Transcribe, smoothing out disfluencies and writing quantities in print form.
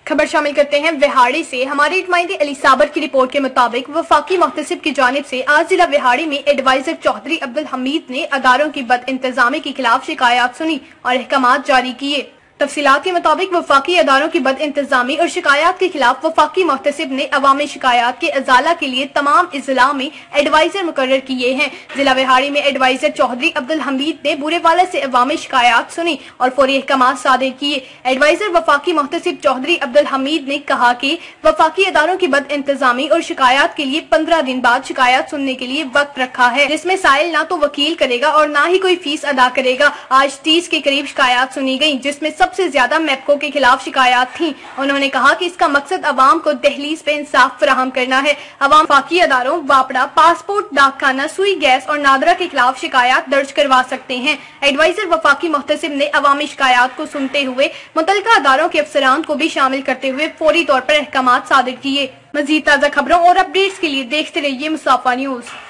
خبر شامل کرتے ہیں وہاڑی سے۔ ہمارے نمائندے علی صابر کی رپورٹ کے مطابق وفاقی محتسب کی جانب سے آج ضلع وہاڑی میں ایڈوائزر چودھری عبدالحمید نے اداروں کی بد انتظامی کے خلاف شکایات سنی اور احکامات جاری کیے۔ تفصیلات کے مطابق وفاقی اداروں کی بد انتظامی اور شکایات کے خلاف وفاقی محتسب نے عوامی شکایات کے ازالہ کے لیے تمام اضلاع میں ایڈوائزر مقرر کیے ہیں۔ ضلع وہاڑی میں ایڈوائزر چودھری عبدالحمید نے برے والا سے عوامی شکایات سنی اور فوری احکامات صادر کیے۔ ایڈوائزر وفاقی محتسب چودھری عبدالحمید نے کہا کہ وفاقی اداروں کی بد انتظامی اور شکایات کے لیے 15 دن بعد شکایات سننے کے لیے وقت رکھا ہے، جس میں سائل نہ تو وکیل کرے گا اور نہ ہی کوئی فیس ادا کرے گا۔ آج 30 کے قریب شکایات سنی گئیں، جس میں سب سے زیادہ میپکو کے خلاف شکایات تھیں۔ انہوں نے کہا کہ اس کا مقصد عوام کو دہلیز پہ انصاف فراہم کرنا ہے۔ عوام وفاقی اداروں واپڑا، پاسپورٹ، ڈاک خانہ، سوئی گیس اور نادرا کے خلاف شکایات درج کروا سکتے ہیں۔ ایڈوائزر وفاقی محتسب نے عوامی شکایات کو سنتے ہوئے متعلقہ اداروں کے افسران کو بھی شامل کرتے ہوئے فوری طور پر احکامات صادر کیے۔ مزید تازہ خبروں اور اپڈیٹس کے لیے دیکھتے رہیے مصطفیٰ نیوز۔